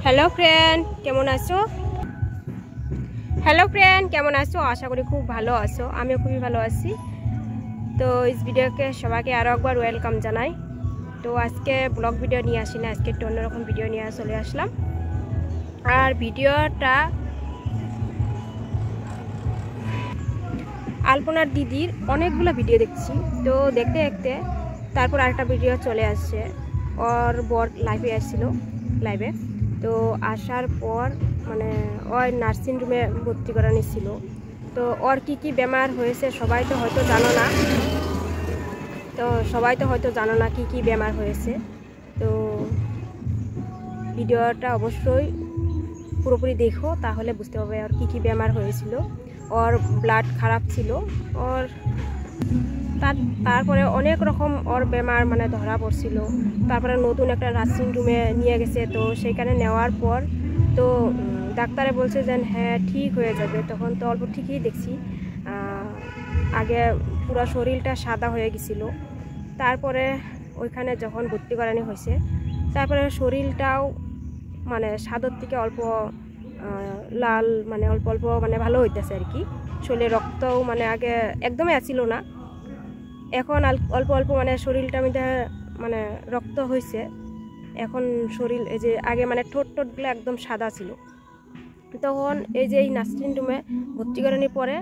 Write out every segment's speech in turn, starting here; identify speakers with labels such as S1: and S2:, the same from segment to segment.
S1: Hello friend, কেমন আছো? Hello friend, কেমন আছো? আশা করি খুব ভালো আছো। আমিও খুবই ভালো আছি। তো এই ভিডিওকে সবাইকে আরও একবার ওয়েলকাম জানাই। তো আজকে ব্লগ ভিডিও নিয়ে আসি না, আজকে একটু অন্যরকম ভিডিও নিয়ে চলে আসলাম। আর ভিডিওটা আলপনার দিদির অনেকগুলো ভিডিও দেখছি। তো দেখতে দেখতে তারপর আরেকটা ভিডিও চলে আসছে। ওর বর লাইভে আসছিল, লাইভে তো আসার পর মানে ওর নার্সিং রুমে ভর্তি করা নিয়েছিল। তো ওর কি বেমার হয়েছে সবাই তো হয়তো জানো না কি বেমার হয়েছে। তো ভিডিওটা অবশ্যই পুরোপুরি দেখো, তাহলে বুঝতে পারবে ওর কি বেমার হয়েছিল। ওর ব্লাড খারাপ ছিল, ওর তারপরে অনেক রকম ওর বেমার মানে ধরা পড়ছিল। তারপরে নতুন একটা নার্সিং রুমে নিয়ে গেছে। তো সেখানে নেওয়ার পর তো ডাক্তারে বলছে যে হ্যাঁ ঠিক হয়ে যাবে। তখন তো অল্প ঠিকই দেখছি, আগে পুরো শরীরটা সাদা হয়ে গেছিলো। তারপরে ওইখানে যখন ভর্তি করানো হয়েছে, তারপরে শরীরটাও মানে সাদার থেকে অল্প লাল, মানে অল্প অল্প মানে ভালো হইতেছে আর কি। শরীরে রক্তও মানে আগে একদমই আসছিল না, এখন অল্প অল্প মানে শরীরটা মধ্যে মানে রক্ত হয়েছে। এখন শরীর এই যে আগে মানে ঠোঁটগুলো একদম সাদা ছিল, তখন এই যে এই নার্সিং রুমে ভর্তি করানোর পরে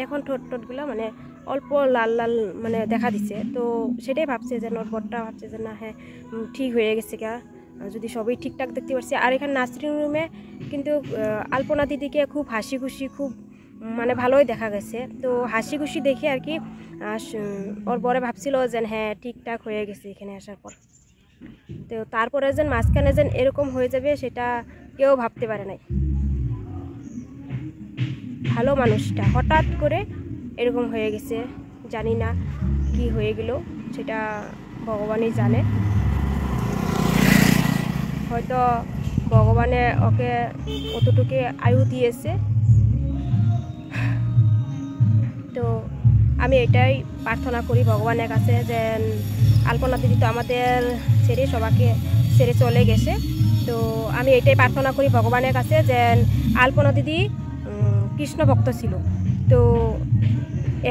S1: এখন ঠোঁটগুলো মানে অল্প লাল লাল মানে দেখা দিচ্ছে। তো সেটাই ভাবছে যে নটবরটা ভাবছে যে না হ্যাঁ ঠিক হয়ে গেছে কা, যদি সবই ঠিকঠাক দেখতে পাচ্ছি। আর এখানে নার্সিং রুমে কিন্তু আলপনা দিদিকে খুব হাসি খুশি, খুব মানে ভালোই দেখা গেছে। তো হাসি খুশি দেখে আর কি ওর বরে ভাবছিল যে হ্যাঁ ঠিকঠাক হয়ে গেছে এখানে আসার পর। তো তারপরে যেন মাঝখানে যেন এরকম হয়ে যাবে সেটা কেউ ভাবতে পারে নাই। ভালো মানুষটা হঠাৎ করে এরকম হয়ে গেছে, জানি না কি হয়ে গেল, সেটা ভগবানই জানে। হয়তো ভগবানে ওকে অতটুকু আয়ু দিয়েছে। তো আমি এটাই প্রার্থনা করি ভগবানের কাছে যে আলপনা দিদি তো আমাদের সবাইকে ছেড়ে চলে গেছে। তো আমি এটাই প্রার্থনা করি ভগবানের কাছে যে আলপনা দিদি কৃষ্ণ ভক্ত ছিল, তো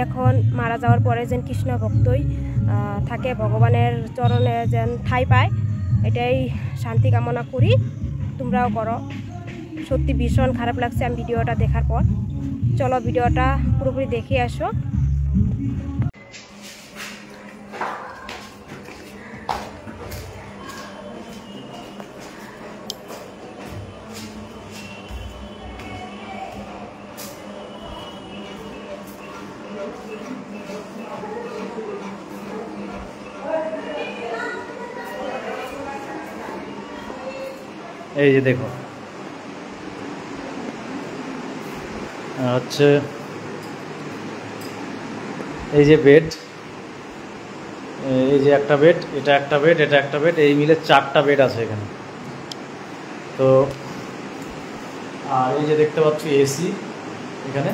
S1: এখন মারা যাওয়ার পরে যেন কৃষ্ণ ভক্তই থাকে, ভগবানের চরণে যেন ঠাঁই পায়, এটাই শান্তি কামনা করি। তোমরাও করো। সত্যি ভীষণ খারাপ লাগছে আমি ভিডিওটা দেখার পর। চলো ভিডিওটা পুরোপুরি দেখে আসো।
S2: এই যে দেখো হচ্ছে এই যে বেড, এই যে একটা বেড, এটা একটা বেড, এটা একটা বেড, এই মিলে 4টা বেড আছে এখানে। তো আর এই যে দেখতে পাচ্ছি এসি এখানে,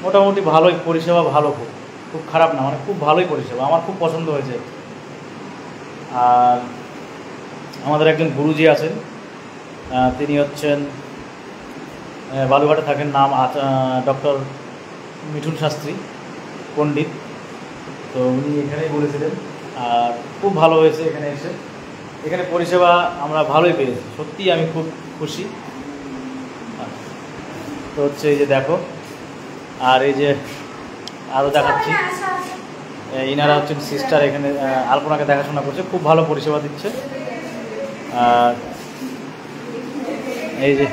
S2: মোটামুটি ভালোই পরিষেবা, ভালো, খুব খারাপ না, মানে খুব ভালোই পরিষেবা, আমার খুব পছন্দ হয়েছে। আর আমাদের একজন গুরুজি আছেন, তিনি হচ্ছেন বালুঘাটে থাকেন, নাম ডক্টর মিঠুন শাস্ত্রী পণ্ডিত। তো উনি এখানেই বলেছিলেন, আর খুব ভালো হয়েছে এখানে এসে। এখানে পরিষেবা আমরা ভালোই পেয়েছি, সত্যিই আমি খুব খুশি। তো হচ্ছে এই যে দেখো, আর এই যে আরও দেখাচ্ছি, ইনারা হচ্ছেন সিস্টার, এখানে আলপনাকে দেখাশোনা করছে, খুব ভালো পরিষেবা দিচ্ছে। আর এই যে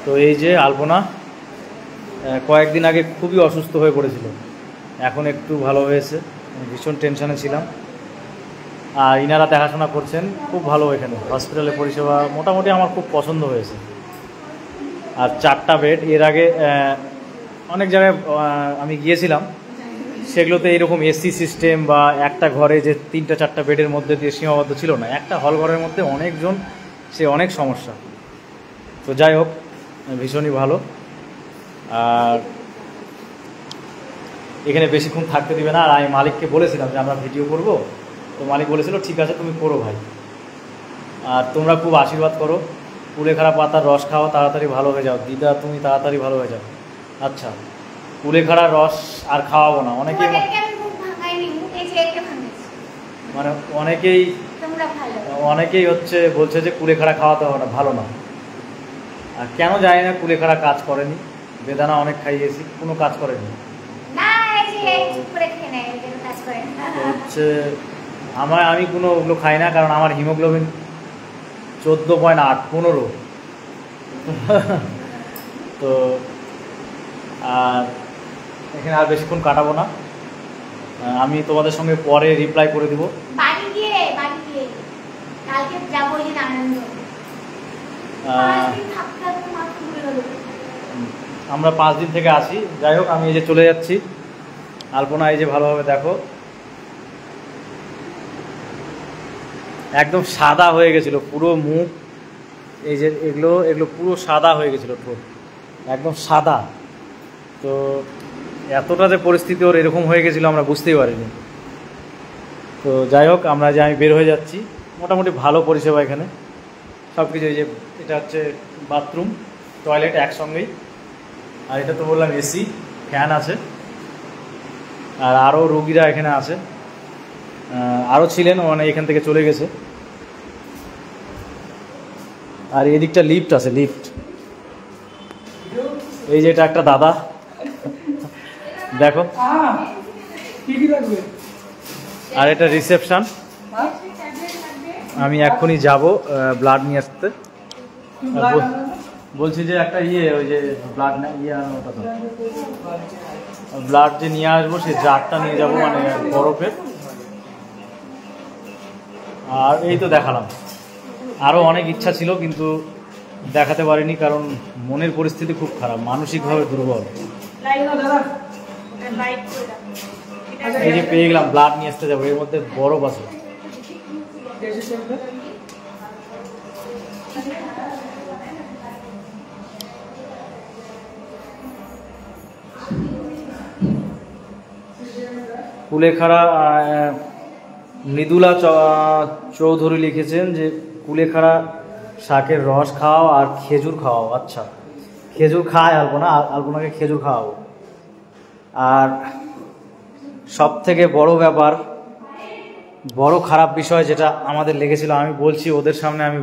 S2: তো এই যে আলপনা কয়েকদিন আগে খুবই অসুস্থ হয়ে পড়েছিল, এখন একটু ভালো হয়েছে, ভীষণ টেনশনে ছিলাম। আর ইনারা দেখাশোনা করছেন খুব ভালো, এখানে হসপিটালে পরিষেবা মোটামুটি আমার খুব পছন্দ হয়েছে। আর 4টা বেড, এর আগে অনেক জায়গায় আমি গিয়েছিলাম, সেগুলোতে এইরকম এসি সিস্টেম বা একটা ঘরে যে 3-4টা বেডের মধ্যে দিয়ে সীমাবদ্ধ ছিল না, একটা হল ঘরের মধ্যে অনেকজন, সে অনেক সমস্যা। তো যাই হোক, ভীষণই ভালো। আর এখানে বেশিক্ষণ থাকতে দিবে না। আর আমি মালিককে বলেছিলাম যে আমরা ভিডিও করব, তো মালিক বলেছিল ঠিক আছে তুমি করো ভাই, আর তোমরা খুব আশীর্বাদ করো, কুলেখাড়া পাতার রস খাওয়া, তাড়াতাড়ি ভালো হয়ে যাও দিদা, তুমি তাড়াতাড়ি ভালো হয়ে যাও। আচ্ছা, কুলেখাড়ার রস আর খাওয়াবো না। অনেকেই মানে অনেকেই হচ্ছে বলছে যে কুলেখাড়া খাওয়াতে হবে না, ভালো না। আর কেন জানি না, কুলেখাড়া কাজ করেনি, বেদানা অনেক খাইয়েছি, কোনো কাজ করেনি। হচ্ছে আমি কোনো ওগুলো খাই না, কারণ আমার হিমোগ্লোবিন 14.8 15। তো আর এখানে আর বেশিক্ষণ কাটাবো না, আমি তোমাদের সঙ্গে পরে রিপ্লাই করে দিব। আমরা 5 দিন থেকে আসি। যাই হোক, আমি এই যে চলে যাচ্ছি। আলপনা এই যে ভালোভাবে দেখো, একদম সাদা হয়ে গেছিল পুরো মুখ, এই যে এগুলো পুরো সাদা হয়ে গেছিল, ঠোঁট একদম সাদা। তো এতটা যে পরিস্থিতি ওর এরকম হয়ে গেছিলো আমরা বুঝতেই পারিনি। তো যাই হোক, আমি বের হয়ে যাচ্ছি। মোটামুটি ভালো পরিষেবা এখানে সব কিছু। এই যে এটা হচ্ছে বাথরুম, টয়লেট একসঙ্গেই। আর এটা তো বললাম এসি, ফ্যান আছে। আর আরও রুগীরা এখানে আছে, আরও ছিলেন, মানে এখান থেকে চলে গেছে। আর এদিকটা লিফট আছে, লিফট। এই যে এটা একটা দাদা, দেখো। আর এটা রিসেপশন। আমি এক্ষুনি যাব ব্লাড নিয়ে আসতে। বলছি যে একটা ওই যে ব্লাড ওটা তো ব্লাড যে নিয়ে আসবো, সেই জারটা নিয়ে যাব, মানে বরফের। আর এই তো দেখালাম। আরও অনেক ইচ্ছা ছিল, কিন্তু দেখাতে পারিনি, কারণ মনের পরিস্থিতি খুব খারাপ, মানসিকভাবে দুর্বল। এই যে পেয়ে গেলাম, ব্লাড নিয়ে আসতে যাবো, এর মধ্যে বরফ আছে। কুলেখাড়া মৃদুলা চৌধুরী লিখেছেন যে কুলেখাড়া শাকের রস খাওয়াও আর খেজুর খাওয়াও। আচ্ছা, খেজুর খায় আলপনাকে খেজুর খাওয়াবো। আর সব থেকে বড় ব্যাপার, বড় খারাপ বিষয় যেটা আমাদের লেগেছিল, আমি বলছি ওদের সামনে, আমি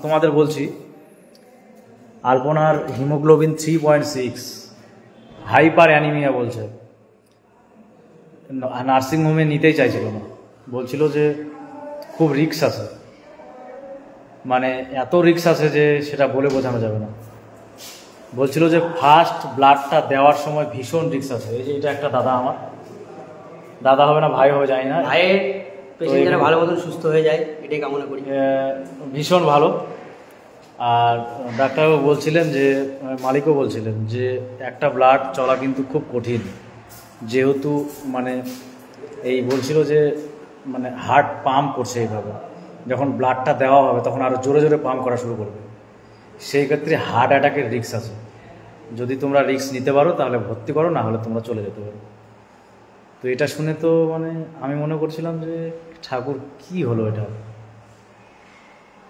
S2: তোমাদের বলছি, আলপনার হিমোগ্লোবিন 3.6, হাইপার অ্যানিমিয়া বলছে। নার্সিংহোমে নিতেই চাইছিল না, বলছিল যে খুব রিস্ক আছে, মানে এত রিস্ক আছে যে সেটা বলে বোঝানো যাবে না। বলছিল যে ফার্স্ট ব্লাডটা দেওয়ার সময় ভীষণ রিস্ক আছে। এই যে এটা একটা দাদা, আমার দাদা হবে না ভাই হবে জানি না,
S3: ভাইয়ের পেশেন্ট যেন ভালো মতন সুস্থ হয়ে যায়, এটাই কামনা করি।
S2: ভীষণ ভালো। আর ডাক্তারবাবু বলছিলেন যে, মালিকও বলছিলেন যে একটা ব্লাড চলা কিন্তু খুব কঠিন, যেহেতু মানে এই বলছিল যে মানে হার্ট পাম্প করছে এইভাবে, যখন ব্লাডটা দেওয়া হবে তখন আরও জোরে জোরে পাম্প করা শুরু করবে। সেই ক্ষেত্রে হার্ট অ্যাটাকের রিস্ক আছে। যদি তোমরা রিস্ক নিতে পারো তাহলে ভর্তি করো, না হলে তোমরা চলে যেতে পারো। তো এটা শুনে তো মানে আমি মনে করছিলাম যে ঠাকুর কি হলো এটা।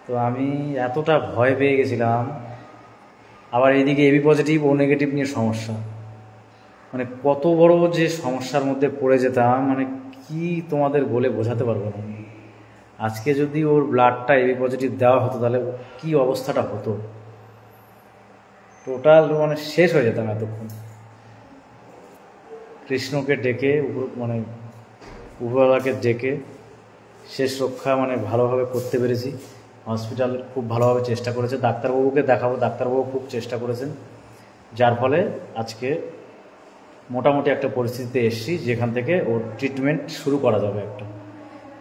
S2: তো আমি এতটা ভয় পেয়ে গেছিলাম। আবার এইদিকে এবি পজিটিভ ও নেগেটিভ নিয়ে সমস্যা, মানে কত বড় যে সমস্যার মধ্যে পড়ে যেতাম, মানে কি তোমাদের বলে বোঝাতে পারবো না। আজকে যদি ওর ব্লাডটা এবি পজিটিভ দেওয়া হতো তাহলে কি অবস্থাটা হতো, টোটাল মানে শেষ হয়ে যেতাম এতক্ষণ। কৃষ্ণকে ডেকে, মানে উপরওয়ালাকে ডেকে শেষ রক্ষা মানে ভালোভাবে করতে পেরেছি। হসপিটাল খুব ভালোভাবে চেষ্টা করেছে, ডাক্তারবাবুকে দেখাবো, ডাক্তারবাবু খুব চেষ্টা করেছেন, যার ফলে আজকে মোটামুটি একটা পরিস্থিতিতে এসেছি যেখান থেকে ওর ট্রিটমেন্ট শুরু করা যাবে। একটা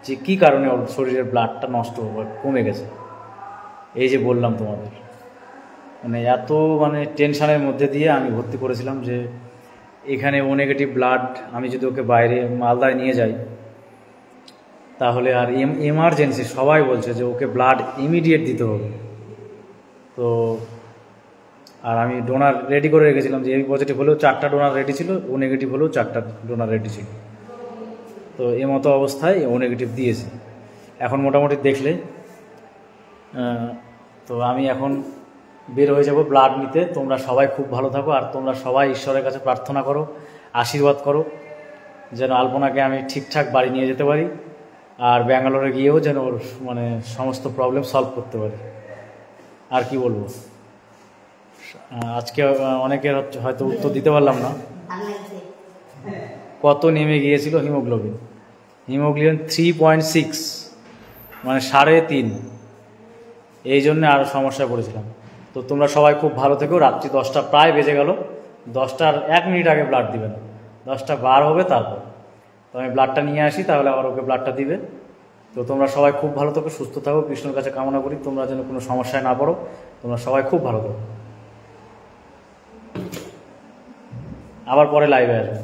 S2: যে কী কারণে ওর শরীরের ব্লাডটা নষ্ট কমে গেছে, এই যে বললাম তোমাদের, মানে এত মানে টেনশনের মধ্যে দিয়ে আমি ভর্তি করেছিলাম যে এখানে ও নেগেটিভ ব্লাড আমি যদি ওকে বাইরে মালদায় নিয়ে যাই তাহলে আর এমার্জেন্সি সবাই বলছে যে ওকে ব্লাড ইমিডিয়েট দিতে হবে। তো আর আমি ডোনার রেডি করে রেখেছিলাম যে এবি পজিটিভ হলেও 4টা ডোনার রেডি ছিল, ও নেগেটিভ হলেও 4টা ডোনার রেডি ছিল। তো এ মতো অবস্থায় ও নেগেটিভ দিয়েছে। এখন মোটামুটি দেখলে তো আমি এখন বের হয়ে যাব ব্লাড নিতে। তোমরা সবাই খুব ভালো থাকো, আর তোমরা সবাই ঈশ্বরের কাছে প্রার্থনা করো, আশীর্বাদ করো যেন আলপনাকে আমি ঠিকঠাক বাড়ি নিয়ে যেতে পারি, আর ব্যাঙ্গালোরে গিয়েও যেন ওর মানে সমস্ত প্রবলেম সলভ করতে পারি। আর কি বলবো, আজকে অনেকের হয়তো উত্তর দিতে পারলাম না। কত নেমে গিয়েছিল হিমোগ্লোবিন 3.6, মানে 3.5। এই জন্যে আরও সমস্যায় পড়েছিলাম। তো তোমরা সবাই খুব ভালো থেকো। রাত্রি 10টা প্রায় বেজে গেল, 10টার 1 মিনিট আগে ব্লাড দিবে না, 10টা বার হবে তারপর। তো আমি ব্লাডটা নিয়ে আসি, তাহলে আবার ওকে ব্লাডটা দিবে। তো তোমরা সবাই খুব ভালো থাকো, সুস্থ থাকো, কৃষ্ণের কাছে কামনা করি তোমরা যেন কোনো সমস্যায় না পড়ো। তোমরা সবাই খুব ভালো থাকো। আবার পরে লাইভে আসবে।